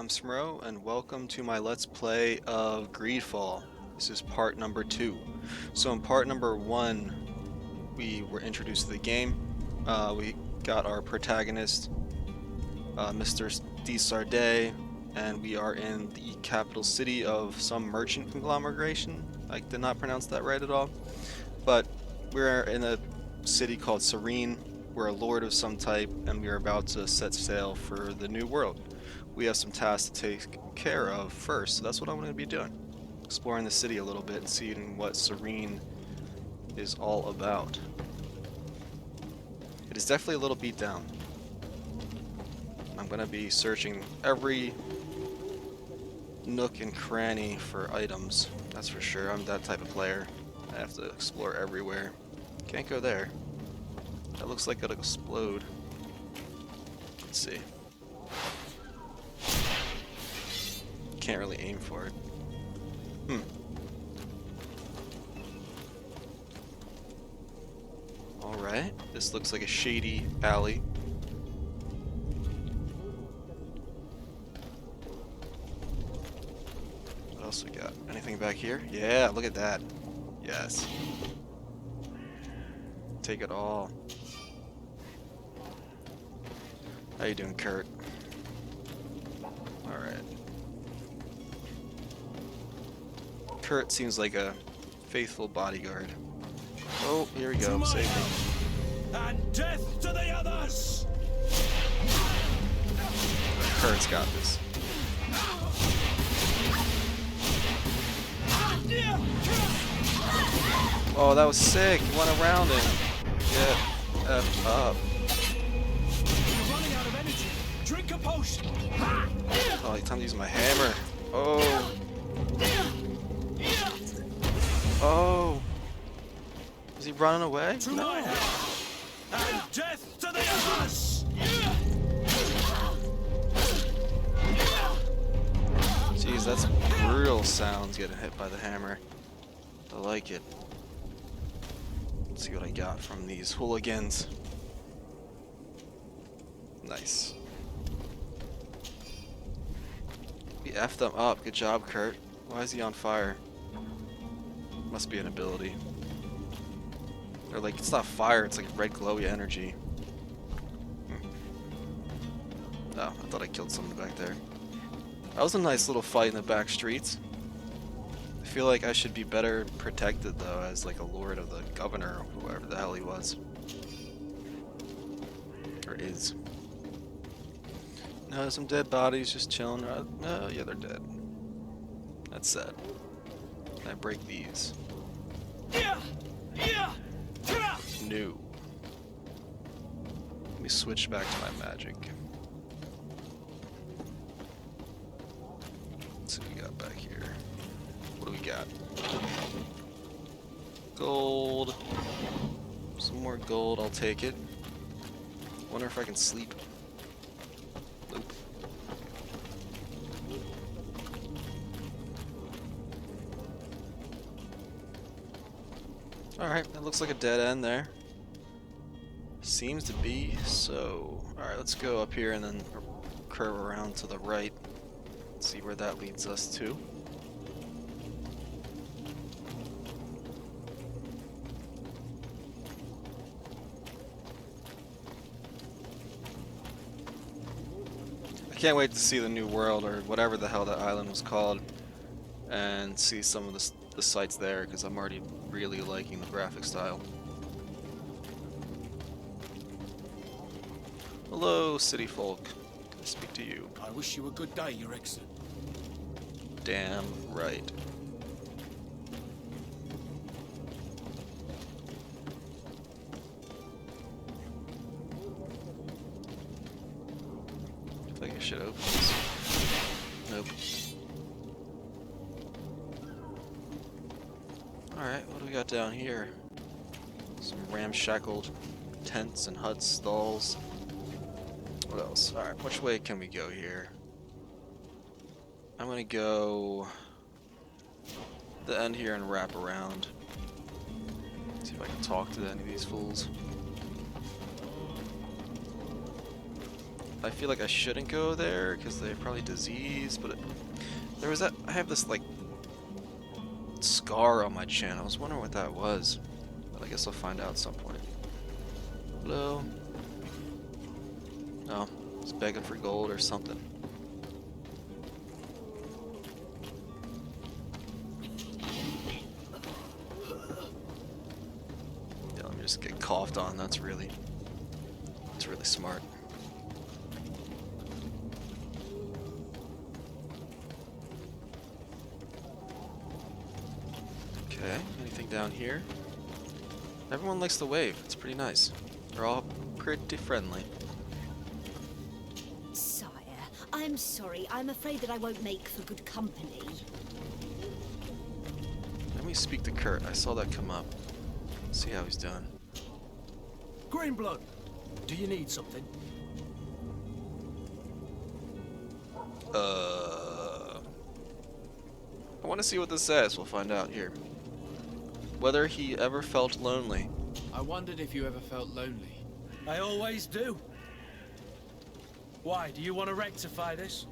I'm Smro, and welcome to my Let's Play of GreedFall. This is part number 2. So in part number 1, we were introduced to the game. We got our protagonist, Mr. Sardet, and we are in the capital city of some merchant conglomeration. I did not pronounce that right at all. But we're in a city called Serene. We're a lord of some type, and we are about to set sail for the new world. We have some tasks to take care of first, so that's what I'm going to be doing. Exploring the city a little bit and seeing what Serene is all about. It is definitely a little beat down. I'm going to be searching every nook and cranny for items, that's for sure. I'm that type of player. I have to explore everywhere. Can't go there. That looks like it'll explode. Let's see. Can't really aim for it. Alright, this looks like a shady alley. What else we got? Anything back here? Yeah, look at that. Yes. Take it all. How you doing, Kurt? Alright. Kurt seems like a faithful bodyguard. Oh, here we go. Save me. And death to the others! Kurt's got this. Oh, that was sick. You went around him. Get F up. You're running out of energy. Drink a potion. Oh, time to use my hammer. Oh. Oh. Is he running away? To my hand. And death to the others! Jeez, that's brutal sounds getting hit by the hammer. I like it. Let's see what I got from these hooligans. Nice. We F'd them up. Good job, Kurt. Why is he on fire? Must be an ability. Or like, it's not fire, it's like red glowy energy. Oh, I thought I killed someone back there. That was a nice little fight in the back streets. I feel like I should be better protected though, as like a lord of the governor or whoever the hell he was. Or is. No, some dead bodies just chilling. Oh, yeah, they're dead. That's sad. Can I break these? No. Let me switch back to my magic. Let's see what we got back here. What do we got? Gold. Some more gold, I'll take it. Wonder if I can sleep. Nope. Alright, that looks like a dead end there. Seems to be so. Alright, let's go up here and then curve around to the right. See where that leads us to. I can't wait to see the new world, or whatever the hell that island was called, and see some of the sights there, because I'm already really liking the graphic style. Hello, city folk. Can I speak to you? I wish you a good day, Your Excellency. Damn right. I feel like I should open this. Nope. Alright, what do we got down here? Some ramshackled tents and huts, stalls. What else? Alright, which way can we go here? I'm gonna go the end here and wrap around. See if I can talk to any of these fools. I feel like I shouldn't go there because they're probably diseased, but there was that. I have this like scar on my chin. I was wondering what that was, but I guess I'll find out at some point. Hello? No, it's begging for gold or something. Yeah, let me just get coughed on. That's really smart. Okay, anything down here? Everyone likes the wave. It's pretty nice. They're all pretty friendly. Sire, I'm sorry. I'm afraid that I won't make for good company. Let me speak to Kurt. I saw that come up. See how he's doing. Greenblood, do you need something? I want to see what this says. We'll find out here. Whether he ever felt lonely. I wondered if you ever felt lonely. I always do. Why, do you want to rectify this?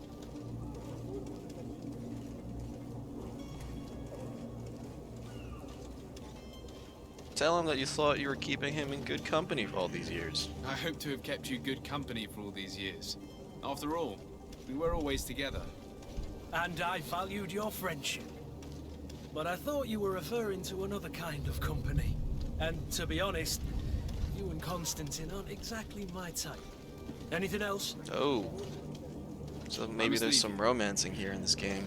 Tell him that you thought you were keeping him in good company for all these years. I hope to have kept you good company for all these years. After all, we were always together. And I valued your friendship. But I thought you were referring to another kind of company. And to be honest, you and Constantine aren't exactly my type. Anything else? Oh. So maybe there's some romancing here in this game.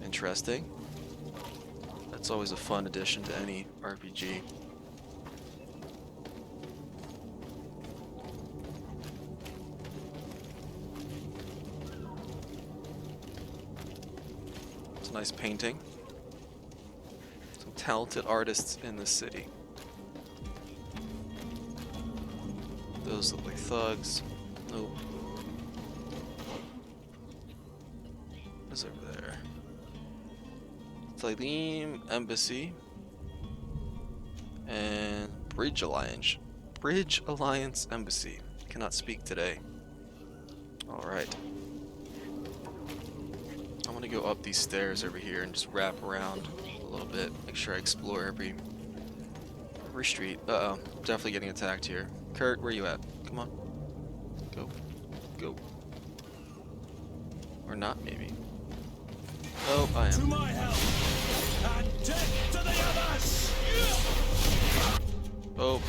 Interesting. That's always a fun addition to any RPG. It's a nice painting. Some talented artists in the city. Those look like thugs. Nope. What's over there? Serene Embassy and Bridge Alliance Embassy. Cannot speak today. Alright. I'm gonna go up these stairs over here and just wrap around a little bit. Make sure I explore every street. Uh-oh. Definitely getting attacked here. Kurt, where you at? Come on. Go. Go. Or not, maybe. Oh, I To am. my help! And death to the others! Oh.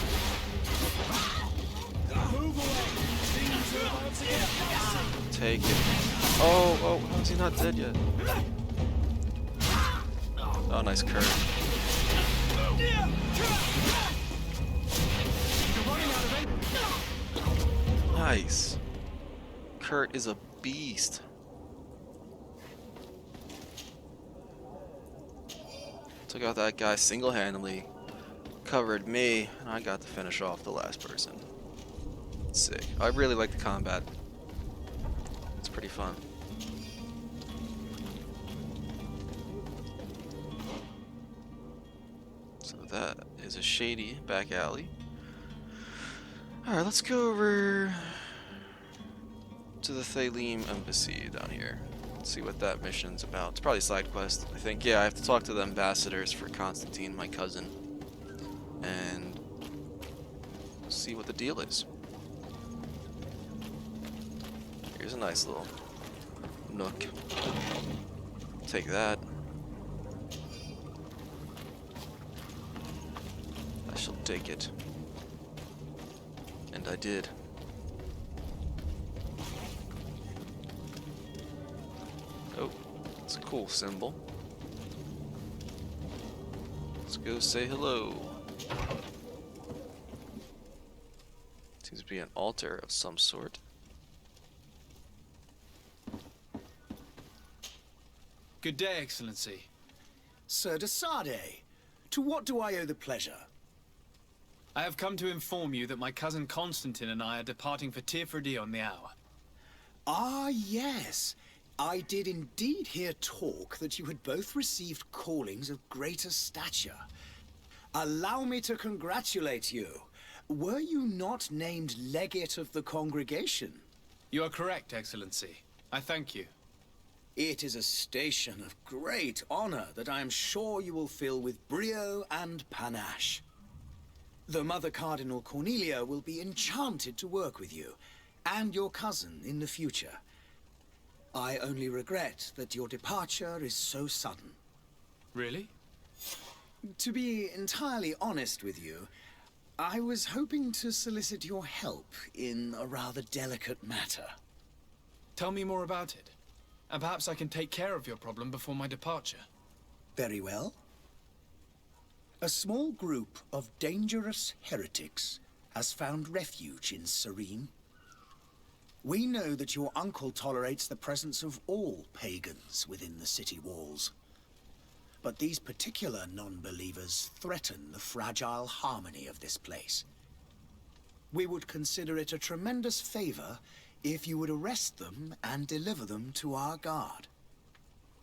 Move away! Things are about to get dicey! Take it. Oh, how is he not dead yet? Oh, nice Kurt. Nice. Kurt is a beast. Took out that guy single-handedly, covered me, and I got to finish off the last person. Sick. I really like the combat. It's pretty fun. So that is a shady back alley. Alright, let's go over to the Thalim Embassy down here. See what that mission's about. It's probably a side quest, I think. Yeah, I have to talk to the ambassadors for Constantine, my cousin, and see what the deal is. Here's a nice little nook. Take that. I shall take it. And I did. Oh, it's a cool symbol. Let's go say hello. Seems to be an altar of some sort. Good day, Excellency. Serta Sardet, to what do I owe the pleasure? I have come to inform you that my cousin Constantine and I are departing for Tirfredi on the hour. Ah, yes. I did indeed hear talk that you had both received callings of greater stature. Allow me to congratulate you. Were you not named Leggett of the congregation? You are correct, Excellency. I thank you. It is a station of great honor that I am sure you will fill with brio and panache. The Mother Cardinal Cornelia will be enchanted to work with you, and your cousin in the future. I only regret that your departure is so sudden. Really? To be entirely honest with you, I was hoping to solicit your help in a rather delicate matter. Tell me more about it, and perhaps I can take care of your problem before my departure. Very well. A small group of dangerous heretics has found refuge in Serene. We know that your uncle tolerates the presence of all pagans within the city walls. But these particular non-believers threaten the fragile harmony of this place. We would consider it a tremendous favor if you would arrest them and deliver them to our guard.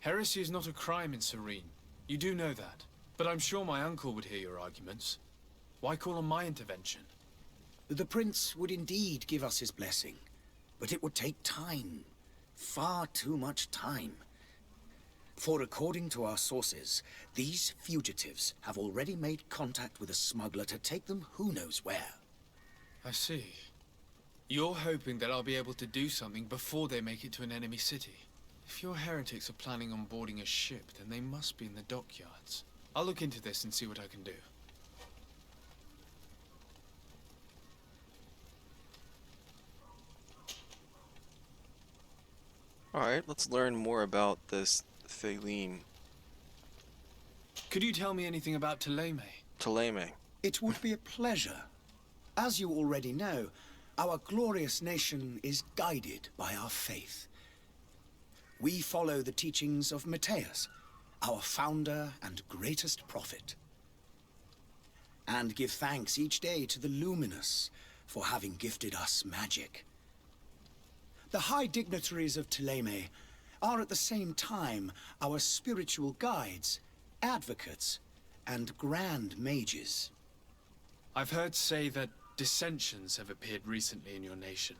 Heresy is not a crime in Serene. You do know that. But I'm sure my uncle would hear your arguments. Why call on my intervention? The prince would indeed give us his blessing, but it would take time. Far too much time. For according to our sources, these fugitives have already made contact with a smuggler to take them who knows where. I see. You're hoping that I'll be able to do something before they make it to an enemy city. If your heretics are planning on boarding a ship, then they must be in the dockyards. I'll look into this and see what I can do. Alright, let's learn more about this Theleme. Could you tell me anything about Theleme? Theleme. It would be a pleasure. As you already know, our glorious nation is guided by our faith. We follow the teachings of Matthias, our founder and greatest prophet, and give thanks each day to the Luminous for having gifted us magic. The high dignitaries of Theleme are at the same time our spiritual guides, advocates, and grand mages. I've heard say that dissensions have appeared recently in your nation.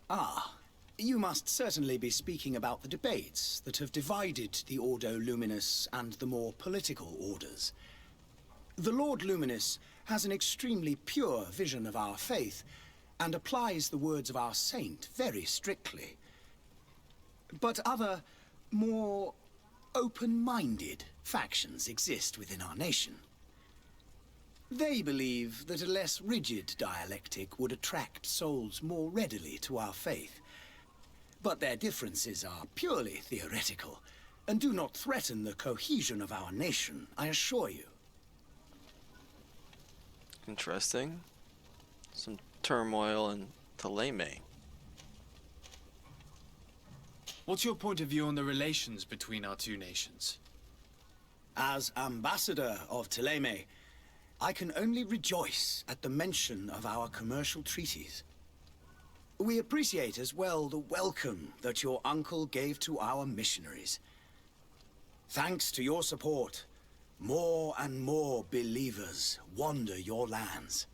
Ah, you must certainly be speaking about the debates that have divided the Ordo Luminous and the more political orders. The Lord Luminous has an extremely pure vision of our faith and applies the words of our saint very strictly. But other, more open-minded factions exist within our nation. They believe that a less rigid dialectic would attract souls more readily to our faith. But their differences are purely theoretical, and do not threaten the cohesion of our nation, I assure you. Interesting. Some turmoil in Theleme. What's your point of view on the relations between our two nations? As ambassador of Theleme, I can only rejoice at the mention of our commercial treaties. We appreciate as well the welcome that your uncle gave to our missionaries. Thanks to your support, more and more believers wander your lands.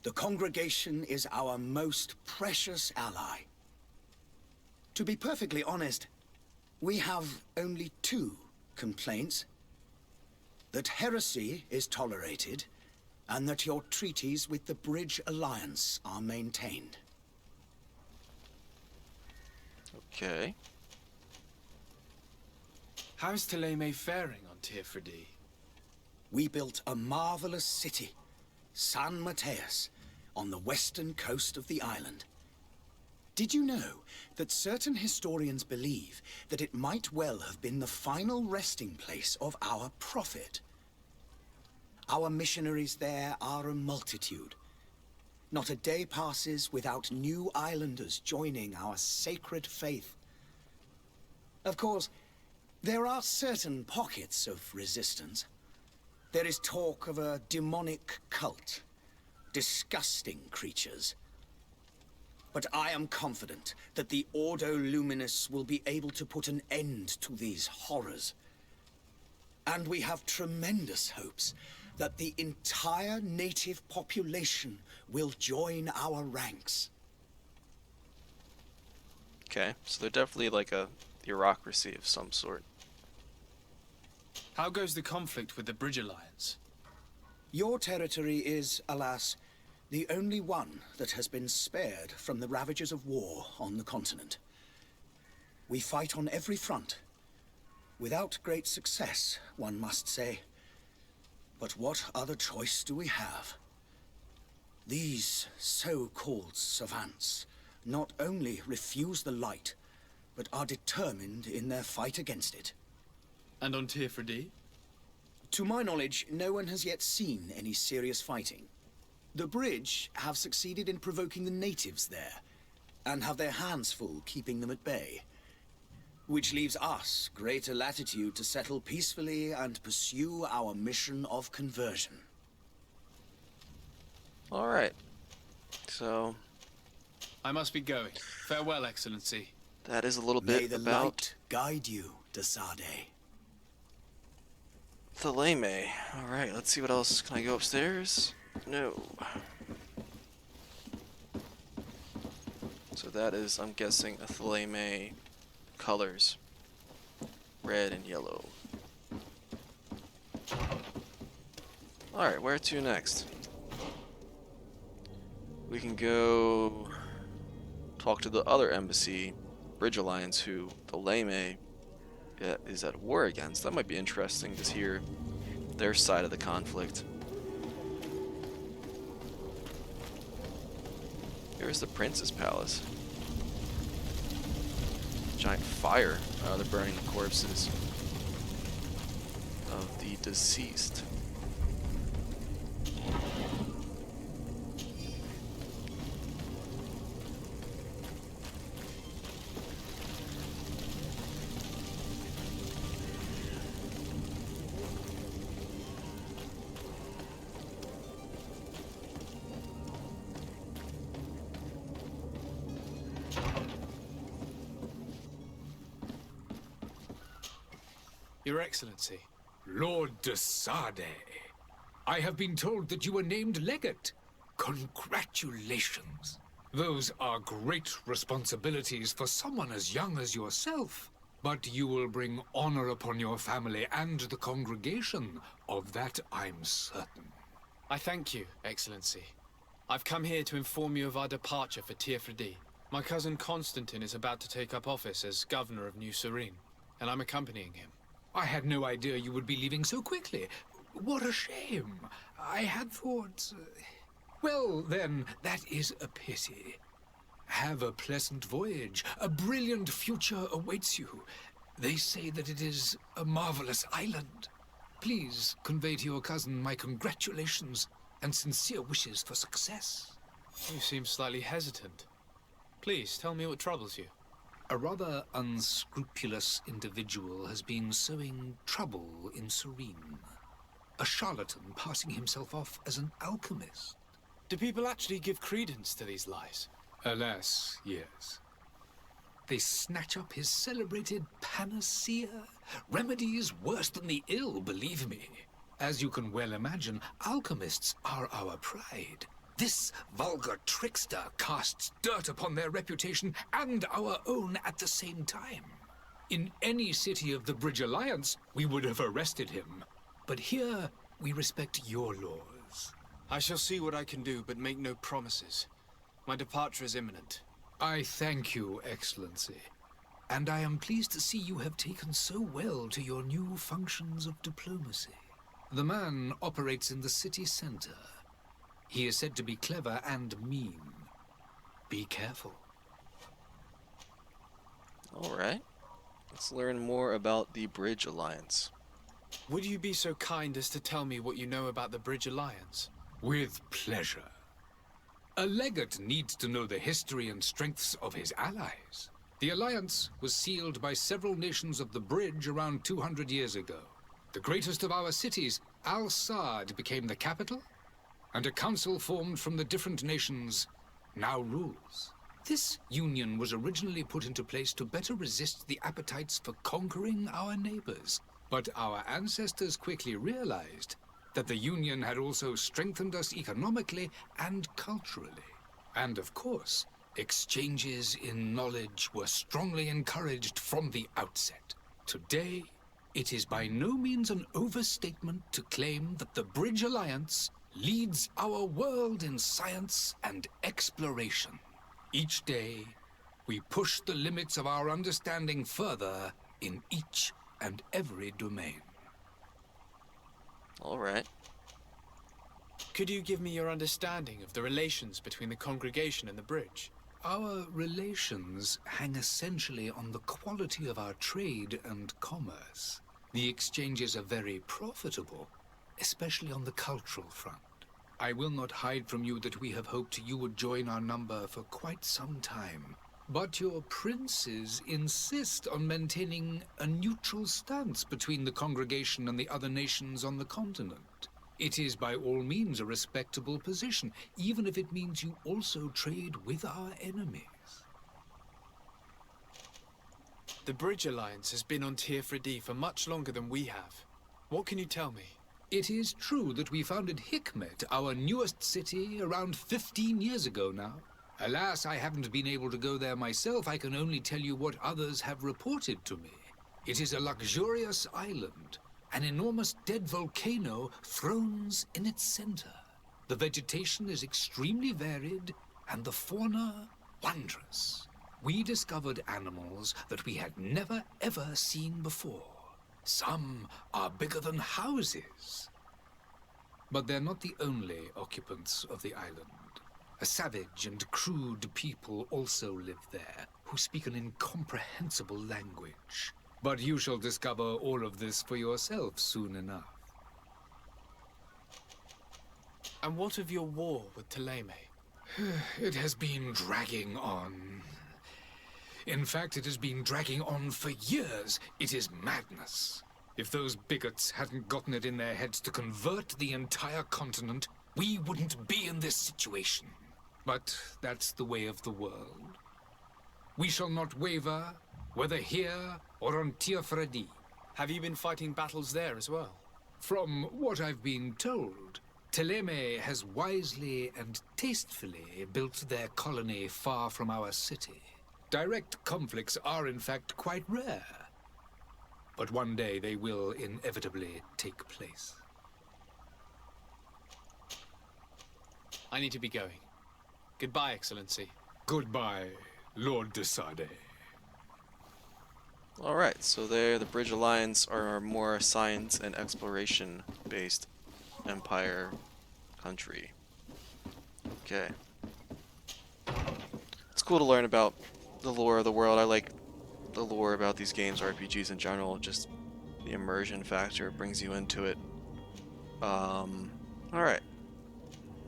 The congregation is our most precious ally. To be perfectly honest, we have only two complaints. That heresy is tolerated, and that your treaties with the Bridge Alliance are maintained. Okay. How's Theleme faring on Tirfredi? We built a marvelous city, San Mateus, on the western coast of the island. Did you know that certain historians believe that it might well have been the final resting place of our prophet? Our missionaries there are a multitude. Not a day passes without new islanders joining our sacred faith. Of course, there are certain pockets of resistance. There is talk of a demonic cult, disgusting creatures. But I am confident that the Ordo Luminous will be able to put an end to these horrors. And we have tremendous hopes that the entire native population will join our ranks. Okay, so they're definitely like a bureaucracy of some sort. How goes the conflict with the Bridge Alliance? Your territory is, alas, the only one that has been spared from the ravages of war on the continent. We fight on every front. Without great success, one must say. But what other choice do we have? These so-called savants not only refuse the light, but are determined in their fight against it. And on Tirfredi? To my knowledge, no one has yet seen any serious fighting. The Bridge have succeeded in provoking the natives there, and have their hands full keeping them at bay. Which leaves us greater latitude to settle peacefully and pursue our mission of conversion. Alright. So, I must be going. Farewell, Excellency. that is a little May bit the about light guide you to Sardet. Theleme. Alright, let's see what else. Can I go upstairs? No. So that is, I'm guessing, a Theleme colors. Red and yellow. Alright, where to next? We can go talk to the other embassy, Bridge Alliance, who Theleme is at war against. That might be interesting to hear their side of the conflict. Here's the Prince's Palace. Giant fire. They're burning the corpses of the deceased. Your Excellency. Lord de Sardet, I have been told that you were named Leggett. Congratulations. Those are great responsibilities for someone as young as yourself. But you will bring honor upon your family and the congregation. Of that I'm certain. I thank you, Excellency. I've come here to inform you of our departure for Tirfredi. My cousin Constantine is about to take up office as governor of New Serene, and I'm accompanying him. I had no idea you would be leaving so quickly. What a shame. I had thought... Well, then, that is a pity. Have a pleasant voyage. A brilliant future awaits you. They say that it is a marvelous island. Please convey to your cousin my congratulations and sincere wishes for success. You seem slightly hesitant. Please, tell me what troubles you. A rather unscrupulous individual has been sowing trouble in Serene. A charlatan passing himself off as an alchemist. Do people actually give credence to these lies? Alas, yes. They snatch up his celebrated panacea. Remedies worse than the ill, believe me. As you can well imagine, alchemists are our pride. This vulgar trickster casts dirt upon their reputation and our own at the same time. In any city of the Bridge Alliance, we would have arrested him. But here, we respect your laws. I shall see what I can do, but make no promises. My departure is imminent. I thank you, Excellency. And I am pleased to see you have taken so well to your new functions of diplomacy. The man operates in the city center. He is said to be clever and mean. Be careful. Alright. Let's learn more about the Bridge Alliance. Would you be so kind as to tell me what you know about the Bridge Alliance? With pleasure. A legate needs to know the history and strengths of his allies. The alliance was sealed by several nations of the Bridge around 200 years ago. The greatest of our cities, Al-Sad, became the capital, and a council formed from the different nations now rules. This union was originally put into place to better resist the appetites for conquering our neighbors. But our ancestors quickly realized that the union had also strengthened us economically and culturally. And of course, Exchanges in knowledge were strongly encouraged from the outset. Today, it is by no means an overstatement to claim that the Bridge Alliance leads our world in science and exploration. Each day, we push the limits of our understanding further in each and every domain. All right. Could you give me your understanding of the relations between the congregation and the bridge? Our relations hang essentially on the quality of our trade and commerce. The exchanges are very profitable, especially on the cultural front. I will not hide from you that we have hoped you would join our number for quite some time. But your princes insist on maintaining a neutral stance between the congregation and the other nations on the continent. It is by all means a respectable position, even if it means you also trade with our enemies. The Bridge Alliance has been on Teofredi for much longer than we have. What can you tell me? It is true that we founded Hikmet, our newest city, around 15 years ago now. Alas, I haven't been able to go there myself. I can only tell you what others have reported to me. It is a luxurious island. An enormous dead volcano thrones in its center. The vegetation is extremely varied, and the fauna wondrous. We discovered animals that we had never ever seen before. Some are bigger than houses. But they're not the only occupants of the island. A savage and crude people also live there, who speak an incomprehensible language. But you shall discover all of this for yourself soon enough. And what of your war with Ptolemy? It has been dragging on. In fact, it has been dragging on for years. It is madness. If those bigots hadn't gotten it in their heads to convert the entire continent, we wouldn't be in this situation. But that's the way of the world. We shall not waver, whether here or on Teofredi. Have you been fighting battles there as well? From what I've been told, Ptolemy has wisely and tastefully built their colony far from our city. Direct conflicts are in fact quite rare. But one day they will inevitably take place. I need to be going. Goodbye, Excellency. Goodbye, Lord de Sardet. Alright, so there the Bridge Alliance are a more science and exploration based empire country. Okay. It's cool to learn about the lore of the world. I like the lore about these games, RPGs in general, just the immersion factor brings you into it. Alright.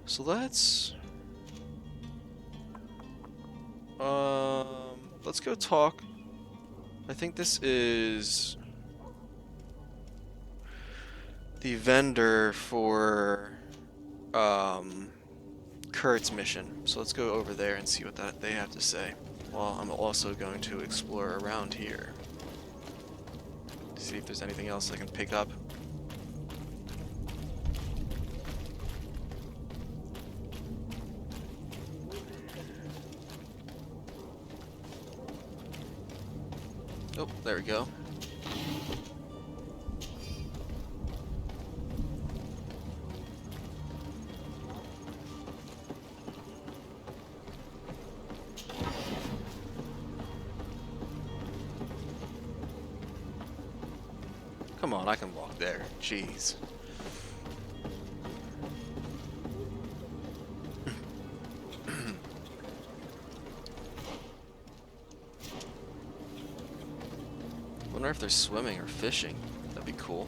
So let's go talk. I think this is the vendor for Kurt's mission. So let's go over there and see what they have to say. Well, I'm also going to explore around here to see if there's anything else I can pick up. Oh, there we go. Come on, I can walk there. Jeez. Wonder if they're swimming or fishing. That'd be cool.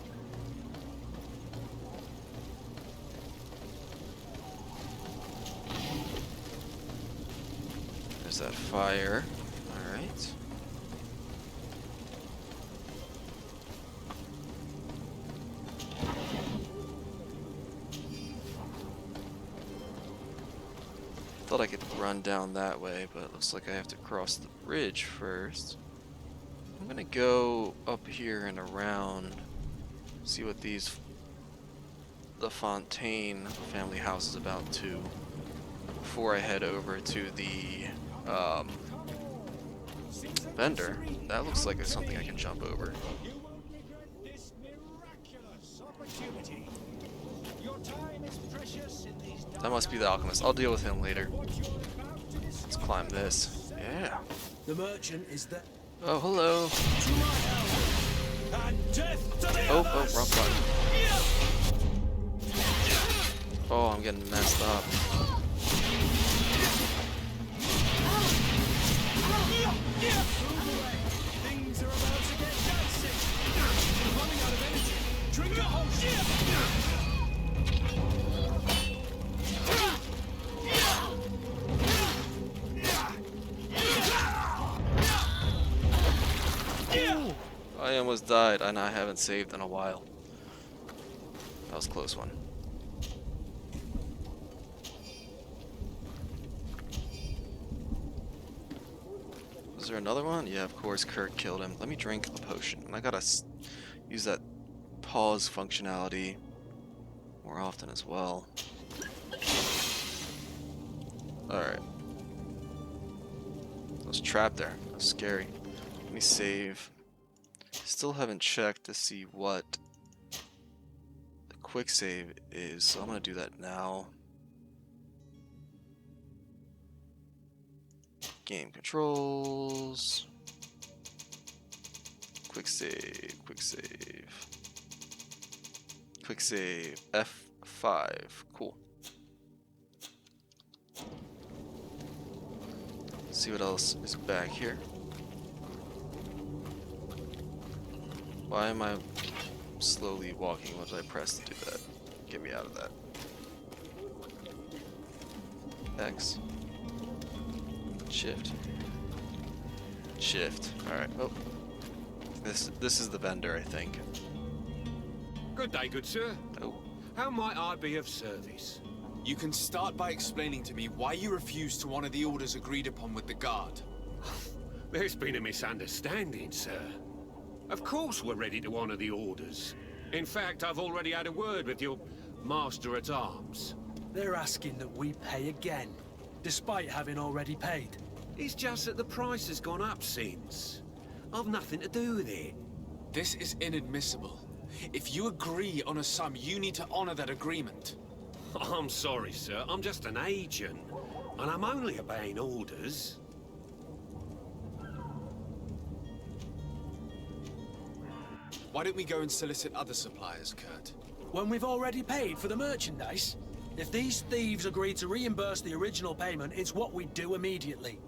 There's that fire. Alright. Thought I could run down that way, but it looks like I have to cross the bridge first. I'm gonna go up here and around, see what the Fontaine family house is about too, before I head over to the Vendor. That looks like it's something I can jump over. That must be the alchemist. I'll deal with him later. Let's climb this. Yeah. The merchant is there. Oh, hello. To my help. And death to the Oh, others. wrong button. Oh, I'm getting messed up. Things are about to get dicey. I'm running out of energy. Drink a whole ship. I almost died, and I haven't saved in a while. That was a close one. Was there another one? Yeah, of course, Kirk killed him. Let me drink a potion. And I gotta use that pause functionality more often as well. Alright. I was trapped there. That was scary. Let me save. Still haven't checked to see what the quick save is, so I'm gonna do that now. Game controls. Quick save, quick save. Quick save, F5. Cool. Let's see what else is back here. Why am I slowly walking? What did I press to do that? Get me out of that. X. Shift. Shift. Alright. Oh. This is the vendor, I think. Good day, good sir. Oh. How might I be of service? You can start by explaining to me why you refuse to honor the orders agreed upon with the guard. There's been a misunderstanding, sir. Of course we're ready to honor the orders. In fact, I've already had a word with your master-at-arms. They're asking that we pay again, despite having already paid. It's just that the price has gone up since. I've nothing to do with it. This is inadmissible. If you agree on a sum, you need to honor that agreement. I'm sorry, sir. I'm just an agent. And I'm only obeying orders. Why don't we go and solicit other suppliers, Kurt? When we've already paid for the merchandise? If these thieves agree to reimburse the original payment, it's what we do immediately.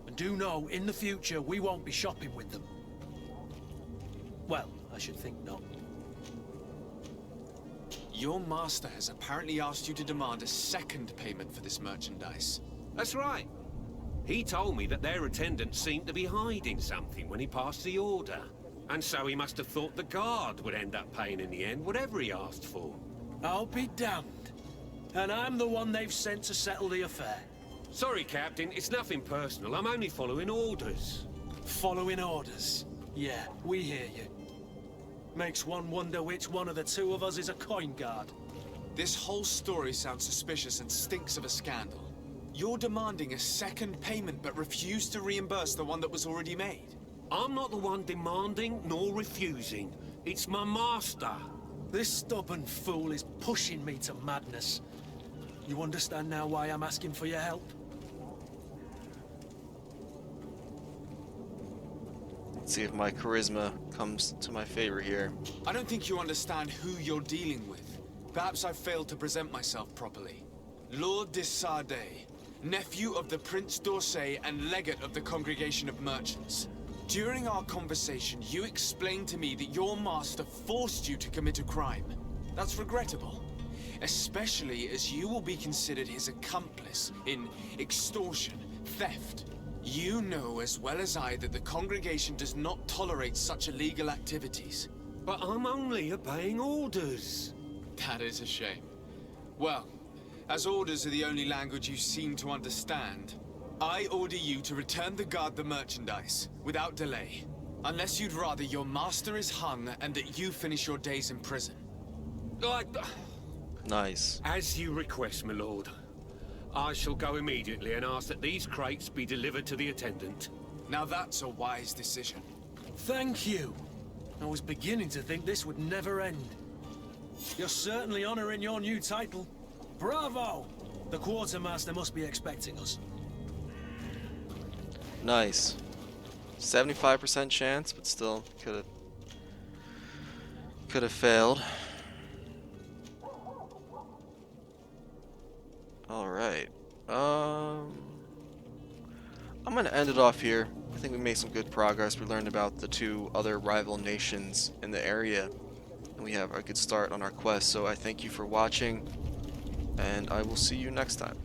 And do know, in the future, we won't be shopping with them. Well, I should think not. Your master has apparently asked you to demand a second payment for this merchandise. That's right. He told me that their attendant seemed to be hiding something when he passed the order. And so he must have thought the guard would end up paying in the end, whatever he asked for. I'll be damned. And I'm the one they've sent to settle the affair. Sorry, Captain, it's nothing personal. I'm only following orders. Following orders. Yeah, we hear you. Makes one wonder which one of the two of us is a coin guard. This whole story sounds suspicious and stinks of a scandal. You're demanding a second payment but refuse to reimburse the one that was already made. I'm not the one demanding nor refusing. It's my master. This stubborn fool is pushing me to madness. You understand now why I'm asking for your help? Let's see if my charisma comes to my favor here. I don't think you understand who you're dealing with. Perhaps I failed to present myself properly. Lord de Sardet, nephew of the Prince d'Orsay and Leggett of the Congregation of Merchants. During our conversation, you explained to me that your master forced you to commit a crime. That's regrettable, especially as you will be considered his accomplice in extortion, theft. You know as well as I that the congregation does not tolerate such illegal activities. But I'm only obeying orders. That is a shame. Well, as orders are the only language you seem to understand, I order you to return the guard the merchandise, without delay. Unless you'd rather your master is hung and that you finish your days in prison. Nice. As you request, my lord. I shall go immediately and ask that these crates be delivered to the attendant. Now that's a wise decision. Thank you. I was beginning to think this would never end. You're certainly honoring your new title. Bravo! The quartermaster must be expecting us. Nice. 75% chance, but still could have failed. All right. I'm gonna end it off here. I think we made some good progress. We learned about the 2 other rival nations in the area, and we have a good start on our quest. So I thank you for watching, and I will see you next time.